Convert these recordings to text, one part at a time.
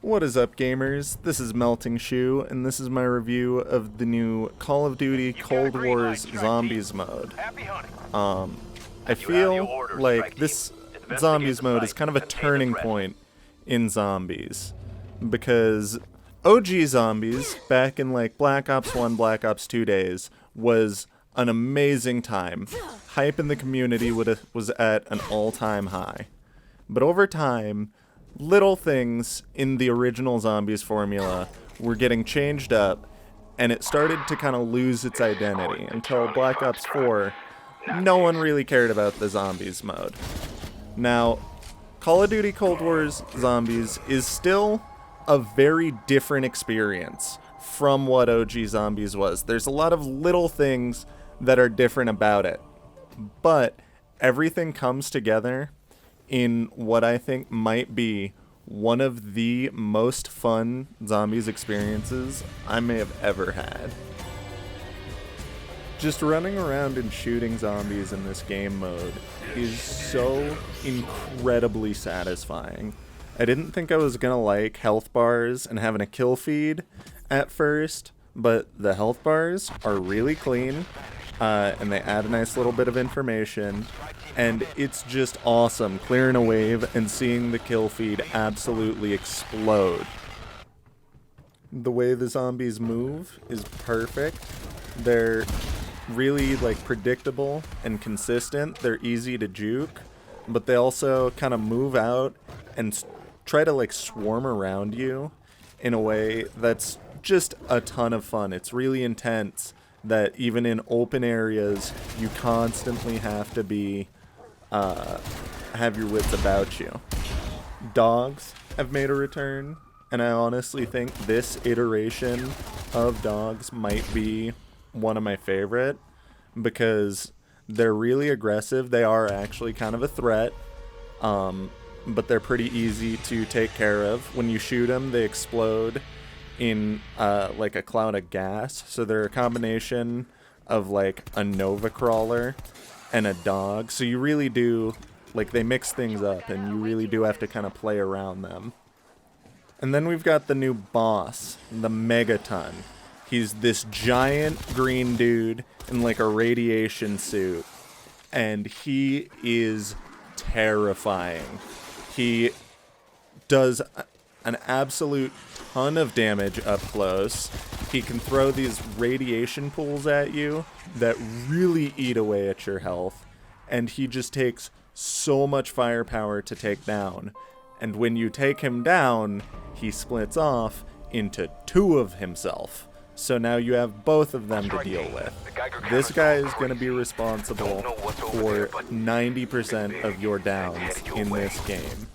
What is up, gamers? This is Melting Shoe, and this is my review of the new Call of Duty Cold War's Zombies mode. I feel like this Zombies mode is kind of a turning point in zombies, because OG Zombies, back in like Black Ops 1, Black Ops 2 days, was an amazing time. Hype in the community was at an all-time high. But over time, little things in the original Zombies formula were getting changed up, and it started to kind of lose its identity until Black Ops 4. No one really cared about the Zombies mode. Now, Call of Duty Cold War's Zombies is still a very different experience from what OG Zombies was. There's a lot of little things that are different about it, but everything comes together in what I think might be one of the most fun Zombies experiences I may have ever had. Just running around and shooting zombies in this game mode is so incredibly satisfying. I didn't think I was gonna like health bars and having a kill feed at first, but the health bars are really clean, and they add a nice little bit of information, and it's just awesome clearing a wave and seeing the kill feed absolutely explode. The way the zombies move is perfect. They're really like predictable and consistent. They're easy to juke, but they also kind of move out and try to like swarm around you in a way that's just a ton of fun. It's really intense that even in open areas you constantly have to be have your wits about you. Dogs have made a return, and I honestly think this iteration of dogs might be one of my favorite, because they're really aggressive. They are actually kind of a threat, but they're pretty easy to take care of. When you shoot them, they explode in like a cloud of gas, so they're a combination of like a Nova Crawler and a dog, so you really do, like, they mix things up, and you really do have to kind of play around them. And then we've got the new boss, the Megaton. He's this giant green dude in like a radiation suit, and he is terrifying. He does an absolute ton of damage up close. He can throw these radiation pools at you that really eat away at your health, and he just takes so much firepower to take down. And when you take him down, he splits off into two of himself. So now you have both of them to deal with. This guy is going to be responsible for 90% of your downs in this game.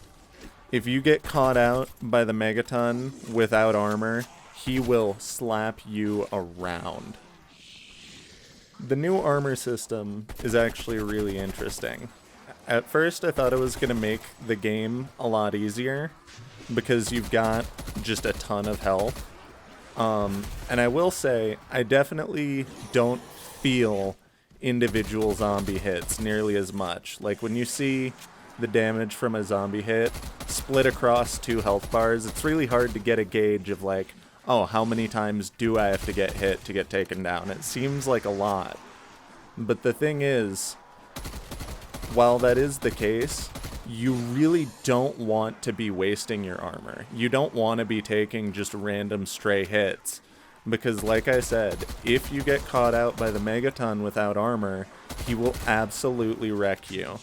If you get caught out by the Megaton without armor, he will slap you around. The new armor system is actually really interesting. At first I thought it was going to make the game a lot easier, because you've got just a ton of health. And I will say, I definitely don't feel individual zombie hits nearly as much. Like when you see the damage from a zombie hit split across two health bars, it's really hard to get a gauge of like, oh, how many times do I have to get hit to get taken down? It seems like a lot. But the thing is, while that is the case, you really don't want to be wasting your armor. You don't want to be taking just random stray hits, because like I said, if you get caught out by the Megaton without armor, he will absolutely wreck you.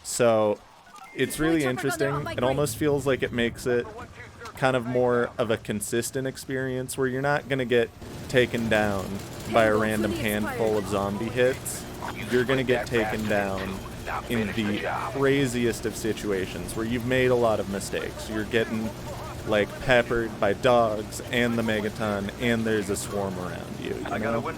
So it's really interesting. It almost feels like it makes it kind of more of a consistent experience, where you're not going to get taken down by a random handful of zombie hits. You're going to get taken down in the craziest of situations where you've made a lot of mistakes. You're getting like peppered by dogs and the Megaton, and there's a swarm around you, you know?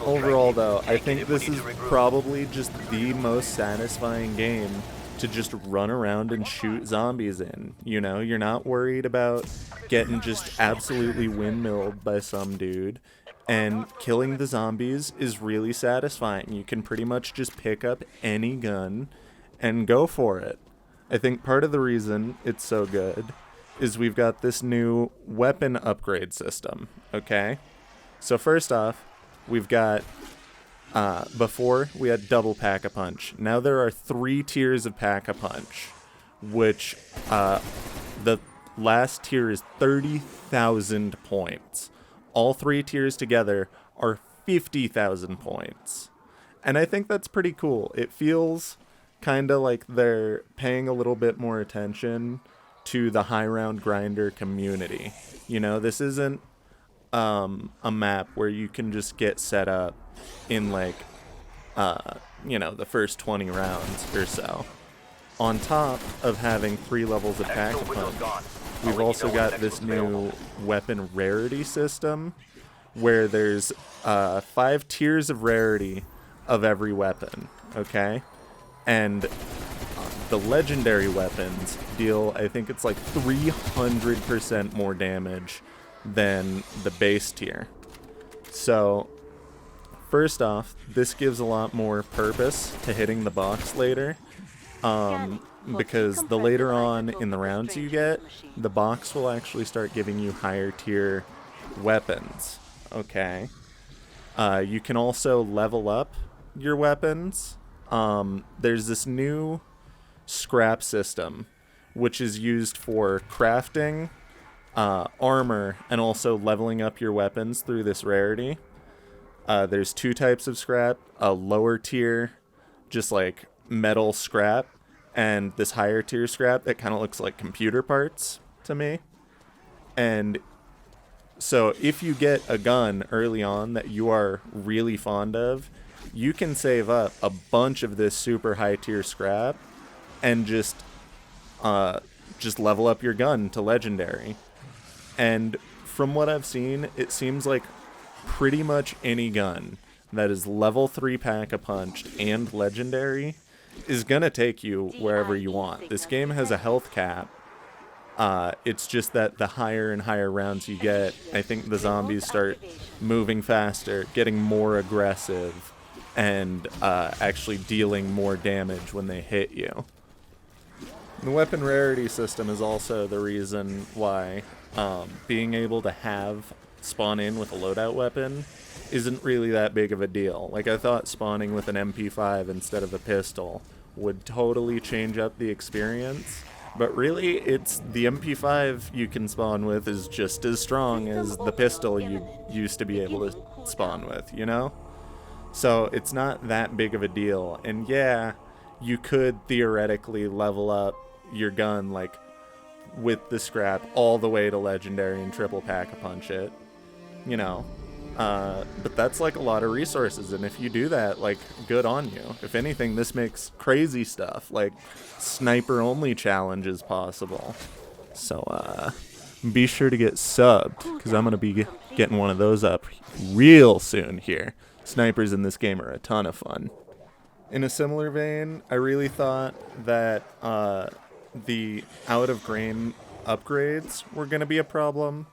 Overall though, I think this is probably just the most satisfying game to just run around and shoot zombies in. You know, you're not worried about getting just absolutely windmilled by some dude. And killing the zombies is really satisfying. You can pretty much just pick up any gun and go for it. I think part of the reason it's so good is we've got this new weapon upgrade system, okay? So first off, we've got, before we had double Pack-a-Punch. Now there are 3 tiers of Pack-a-Punch, which, the last tier is 30,000 points. All 3 tiers together are 50,000 points. And I think that's pretty cool. It feels kind of like they're paying a little bit more attention to the high round grinder community. You know, this isn't a map where you can just get set up in like, the first 20 rounds or so. On top of having 3 levels of Pack-a-Punch, we've also got this new weapon rarity system where there's 5 tiers of rarity of every weapon, okay? And the legendary weapons deal, I think it's like 300% more damage than the base tier. So, first off, this gives a lot more purpose to hitting the box later. Because the later on in the rounds you get, the box will actually start giving you higher tier weapons, okay? You can also level up your weapons. There's this new scrap system, which is used for crafting, armor, and also leveling up your weapons through this rarity. There's 2 types of scrap, a lower tier, just like metal scrap, and this higher tier scrap that kind of looks like computer parts to me. And so if you get a gun early on that you are really fond of, you can save up a bunch of this super high tier scrap and just level up your gun to legendary. And from what I've seen, it seems like pretty much any gun that is level 3 Pack-a-Punched and legendary is gonna take you wherever you want. This game has a health cap. It's just that the higher and higher rounds you get, I think the zombies start moving faster, getting more aggressive, and actually dealing more damage when they hit you. The weapon rarity system is also the reason why being able to have spawn in with a loadout weapon isn't really that big of a deal. Like, I thought spawning with an MP5 instead of a pistol would totally change up the experience, but really it's the MP5 you can spawn with is just as strong as the pistol you used to be able to spawn with, you know? So it's not that big of a deal. And yeah, you could theoretically level up your gun like with the scrap all the way to legendary and triple Pack-a-Punch it, you know. But that's like a lot of resources, and if you do that, like, good on you. If anything, this makes crazy stuff like sniper only challenges possible. So be sure to get subbed, because I'm gonna be getting one of those up real soon here. Snipers in this game are a ton of fun. In a similar vein, I really thought that the out-of-game upgrades were going to be a problem,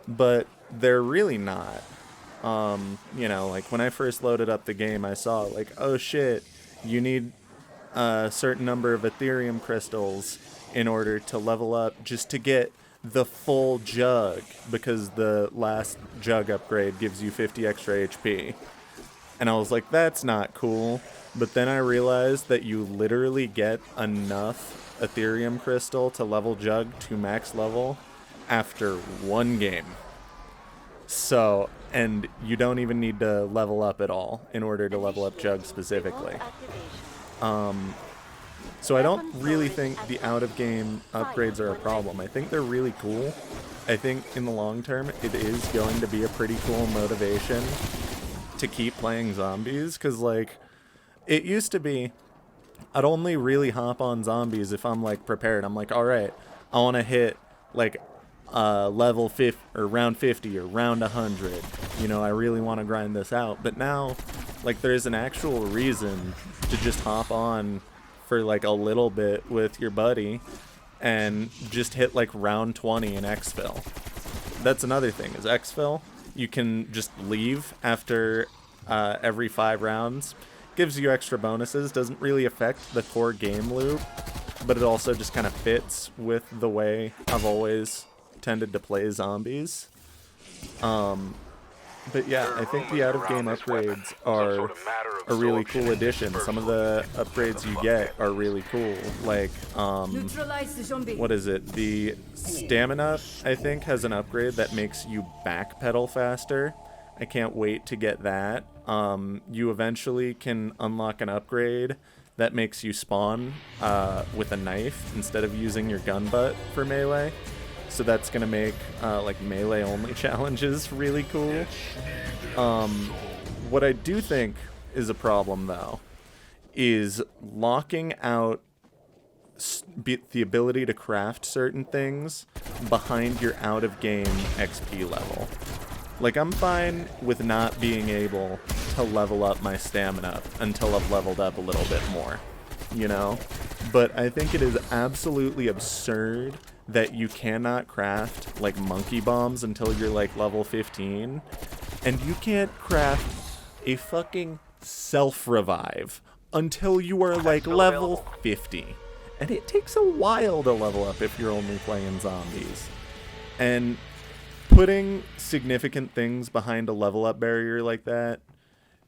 but they're really not. Like when I first loaded up the game, I saw like, oh shit, you need a certain number of Ethereum crystals in order to level up just to get the full jug, because the last jug upgrade gives you 50 extra HP. And I was like, that's not cool. But then I realized that you literally get enough Ethereum crystal to level jug to max level after 1 game. So, and you don't even need to level up at all in order to level up jug specifically. So I don't really think the out-of-game upgrades are a problem. I think they're really cool. I think in the long term, it is going to be a pretty cool motivation to keep playing zombies, because like, it used to be, I'd only really hop on zombies if I'm like prepared. I'm like, all right, I want to hit like level 50 or round 50 or round 100. You know, I really want to grind this out. But now, like, there's an actual reason to just hop on for like a little bit with your buddy and just hit like round 20 in exfil. That's another thing, is exfil, you can just leave after every 5 rounds. Gives you extra bonuses, doesn't really affect the core game loop, but it also just kind of fits with the way I've always tended to play zombies. But yeah, I think the out-of-game upgrades are a really cool addition. Some of the upgrades you get are really cool. Like, what is it? The stamina, I think, has an upgrade that makes you backpedal faster. I can't wait to get that. You eventually can unlock an upgrade that makes you spawn with a knife instead of using your gun butt for melee. So that's going to make like melee only challenges really cool. What I do think is a problem though is locking out the ability to craft certain things behind your out of game XP level. Like, I'm fine with not being able to level up my stamina until I've leveled up a little bit more, you know? But I think it is absolutely absurd that you cannot craft, like, monkey bombs until you're, like, level 15. And you can't craft a fucking self-revive until you are, like, level 50. And it takes a while to level up if you're only playing zombies. And putting significant things behind a level up barrier like that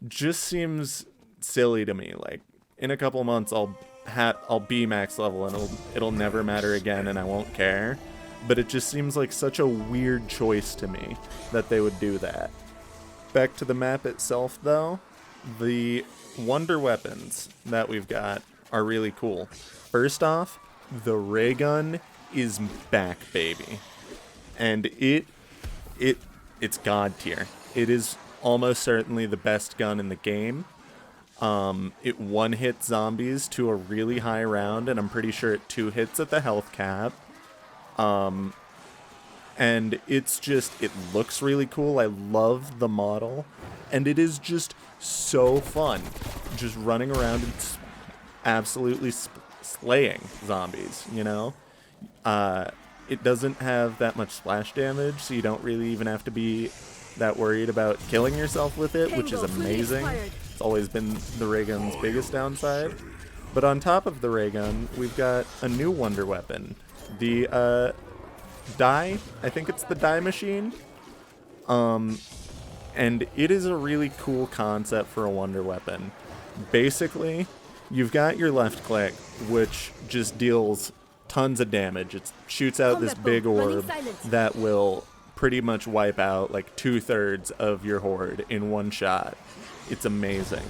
just seems silly to me. Like, in a couple months I'll be max level and it'll never matter again and I won't care. But it just seems like such a weird choice to me that they would do that. Back to the map itself though, the wonder weapons that we've got are really cool. First off, the ray gun is back, baby. And it's god tier. It is almost certainly the best gun in the game. It one-hit zombies to a really high round, and I'm pretty sure it 2 hits at the health cap. And it's just, it looks really cool. I love the model, and it is just so fun. Just running around and absolutely slaying zombies, you know? It doesn't have that much splash damage, so you don't really even have to be that worried about killing yourself with it, which is amazing. It's always been the ray gun's biggest downside. But on top of the ray gun, we've got a new wonder weapon. The die, I think it's the die machine. And it is a really cool concept for a wonder weapon. Basically, you've got your left click, which just deals tons of damage. It shoots out this big orb that will pretty much wipe out like 2/3 of your horde in one shot. It's amazing.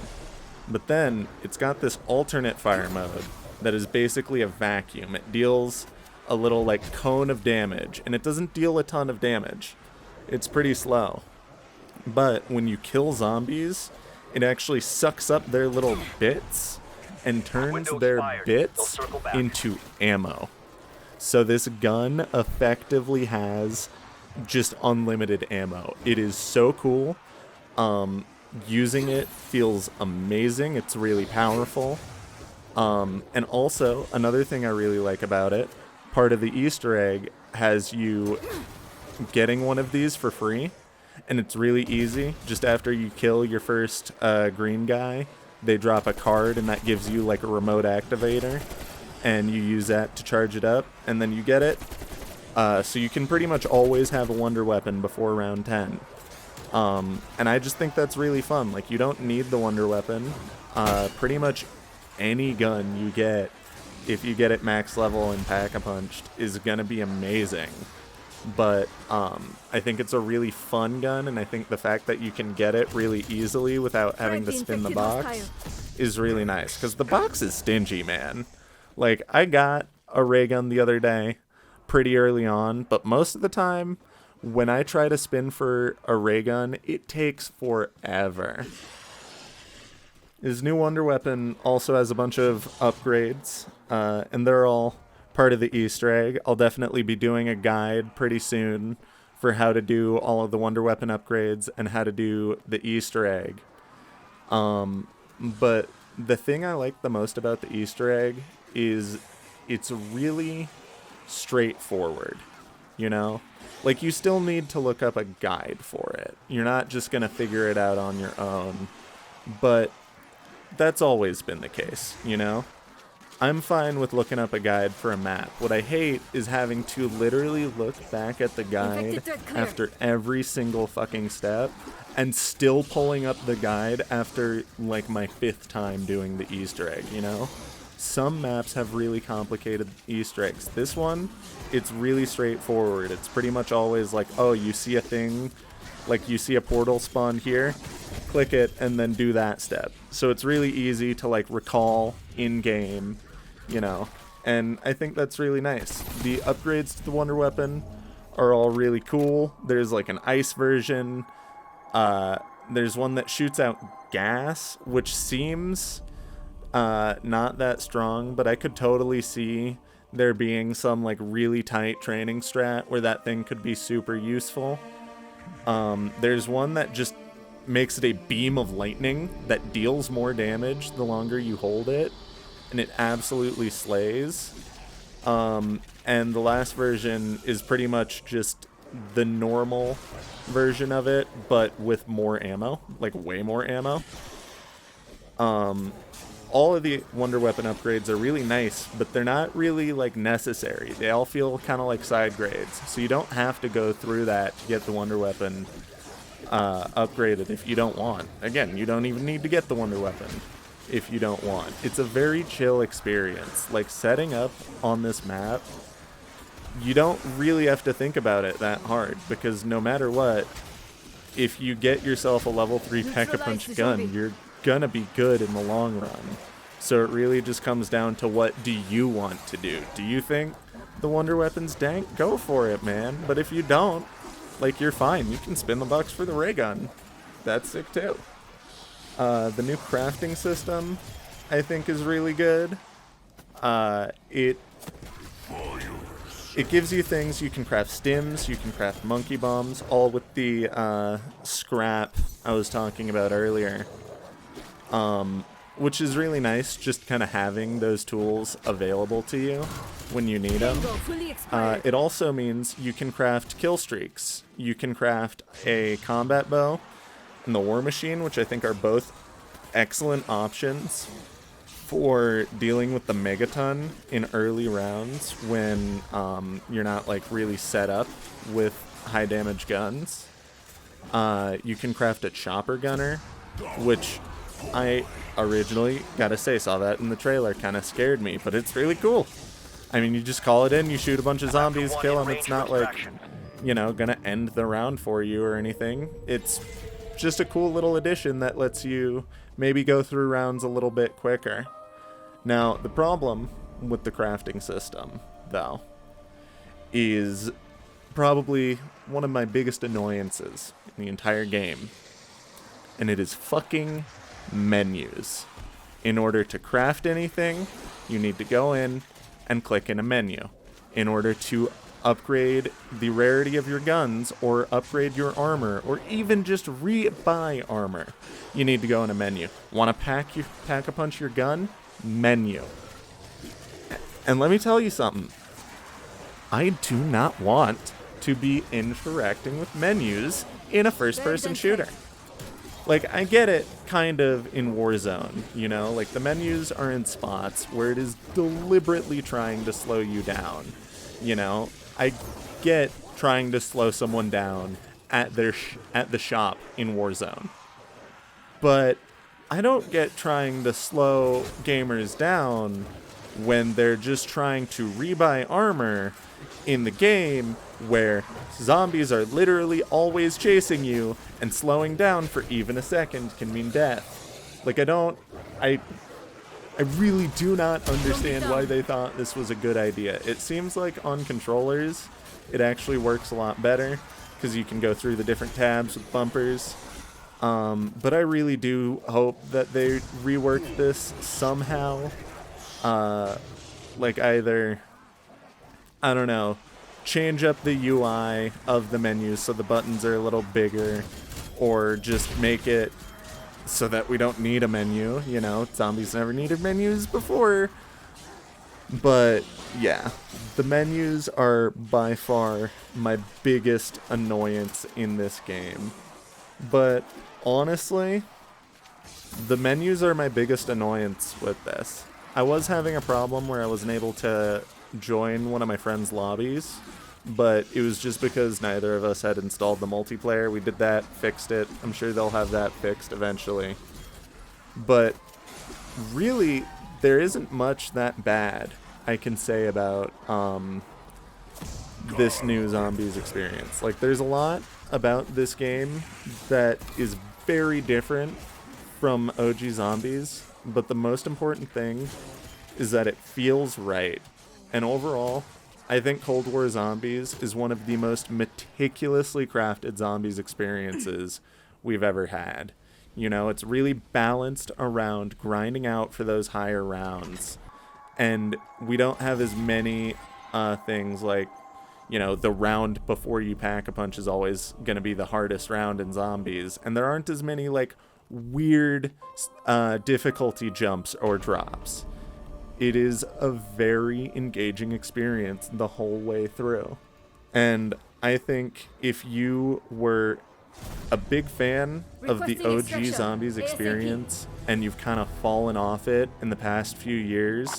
But then it's got this alternate fire mode that is basically a vacuum. It deals a little like cone of damage, and it doesn't deal a ton of damage. It's pretty slow. But when you kill zombies, it actually sucks up their little bits and turns their bits into ammo. So this gun effectively has just unlimited ammo. It is so cool. Using it feels amazing. It's really powerful. And also, another thing I really like about it, part of the Easter egg has you getting one of these for free. And it's really easy. Just after you kill your first green guy, they drop a card and that gives you like a remote activator. And you use that to charge it up, and then you get it. So you can pretty much always have a wonder weapon before round 10. And I just think that's really fun. Like, you don't need the wonder weapon. Pretty much any gun you get, if you get it max level and pack-a-punched, is gonna be amazing. But I think it's a really fun gun, and I think the fact that you can get it really easily without having to spin the box is really nice. Because the box is stingy, man. Like, I got a ray gun the other day pretty early on, but most of the time, when I try to spin for a ray gun, it takes forever. His new wonder weapon also has a bunch of upgrades, and they're all part of the Easter egg. I'll definitely be doing a guide pretty soon for how to do all of the wonder weapon upgrades and how to do the Easter egg. But the thing I like the most about the Easter egg is it's really straightforward, you know? Like, you still need to look up a guide for it. You're not just gonna figure it out on your own. But that's always been the case, you know? I'm fine with looking up a guide for a map. What I hate is having to literally look back at the guide after every single fucking step and still pulling up the guide after like my 5th time doing the Easter egg, you know? Some maps have really complicated Easter eggs. This one, it's really straightforward. It's pretty much always like, oh, you see a thing, like you see a portal spawn here, click it and then do that step. So it's really easy to like recall in-game, you know, and I think that's really nice. The upgrades to the Wonder Weapon are all really cool. There's like an ice version. There's one that shoots out gas, which seems not that strong, but I could totally see there being some like really tight training strat where that thing could be super useful. There's one that just makes it a beam of lightning that deals more damage the longer you hold it, and it absolutely slays. And the last version is pretty much just the normal version of it, but with more ammo, like way more ammo. All of the Wonder Weapon upgrades are really nice, but they're not really like necessary. They all feel kind of like side grades, so you don't have to go through that to get the Wonder Weapon upgraded if you don't want. Again, you don't even need to get the Wonder Weapon if you don't want. It's a very chill experience. Like, setting up on this map, you don't really have to think about it that hard, because no matter what, if you get yourself a level 3 Pack-a-Punch gun, you're gonna be good in the long run. So it really just comes down to, what do you want to do? Do you think the Wonder Weapon's dank? Go for it, man. But if you don't, like, you're fine. You can spin the bucks for the ray gun. That's sick too. The new crafting system, I think, is really good. It gives you things. You can craft stims, you can craft monkey bombs, all with the scrap I was talking about earlier. Which is really nice, just kind of having those tools available to you when you need them. It also means you can craft kill streaks. You can craft a combat bow and the war machine, which I think are both excellent options for dealing with the megaton in early rounds when you're not like really set up with high damage guns. You can craft a chopper gunner, which I originally, gotta say, saw that in the trailer, kind of scared me, but it's really cool. I mean, you just call it in, you shoot a bunch of zombies, kill them. It's not like, you know, gonna end the round for you or anything. It's just a cool little addition that lets you maybe go through rounds a little bit quicker. Now, the problem with the crafting system, though, is probably one of my biggest annoyances in the entire game, and it is fucking menus. In order to craft anything, you need to go in and click in a menu. In order to upgrade the rarity of your guns, or upgrade your armor, or even just re-buy armor, you need to go in a menu. Want to pack-a-punch your gun? Menu. And let me tell you something. I do not want to be interacting with menus in a first-person shooter. Like, I get it kind of in Warzone, you know? Like, the menus are in spots where it is deliberately trying to slow you down, you know? I get trying to slow someone down at their at the shop in Warzone. But I don't get trying to slow gamers down when they're just trying to rebuy armor in the game where zombies are literally always chasing you, and slowing down for even a second can mean death. Like, I really do not understand why they thought this was a good idea. It seems like on controllers, it actually works a lot better, because you can go through the different tabs with bumpers. But I really do hope that they rework this somehow. Like, either, I don't know, change up the UI of the menus so the buttons are a little bigger, or just make it so that we don't need a menu, you know? Zombies never needed menus before. But yeah, the menus are by far my biggest annoyance in this game. But honestly, the menus are my biggest annoyance with this. I was having a problem where I wasn't able to join one of my friends' lobbies, but it was just because neither of us had installed the multiplayer. We did that, fixed it. I'm sure they'll have that fixed eventually. But really, there isn't much that bad I can say about this new Zombies experience. Like, there's a lot about this game that is very different from OG Zombies, but the most important thing is that it feels right. And overall, I think Cold War Zombies is one of the most meticulously crafted Zombies experiences we've ever had. You know, it's really balanced around grinding out for those higher rounds. And we don't have as many things like, you know, the round before you pack a punch is always going to be the hardest round in Zombies. And there aren't as many, like, weird difficulty jumps or drops. It is a very engaging experience the whole way through. And I think if you were a big fan of the OG Zombies experience and you've kind of fallen off it in the past few years,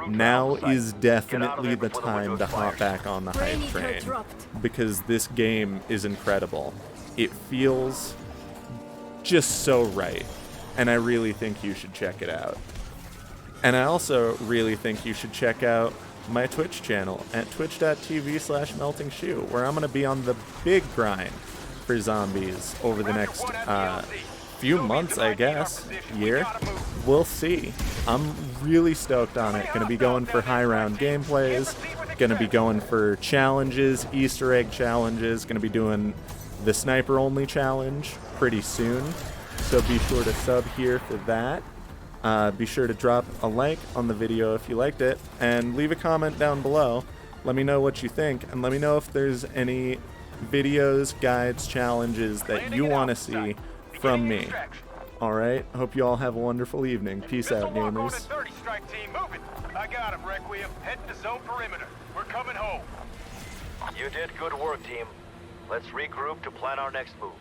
now is definitely the time to hop back on the hype train, because this game is incredible. It feels just so right, and I really think you should check it out. And I also really think you should check out my Twitch channel at twitch.tv/meltingshoe, where I'm going to be on the big grind for Zombies over the next few months, I guess, year. We'll see. I'm really stoked on it. Going to be going for high round gameplays, going to be going for challenges, Easter egg challenges, going to be doing the sniper only challenge pretty soon, so be sure to sub here for that. Be sure to drop a like on the video if you liked it, and leave a comment down below. Let me know what you think, and let me know if there's any videos, guides, challenges that you want to see from me. Alright, hope you all have a wonderful evening. Peace out, gamers. I got him, Requiem. Heading to zone perimeter. We're coming home. You did good work, team. Let's regroup to plan our next move.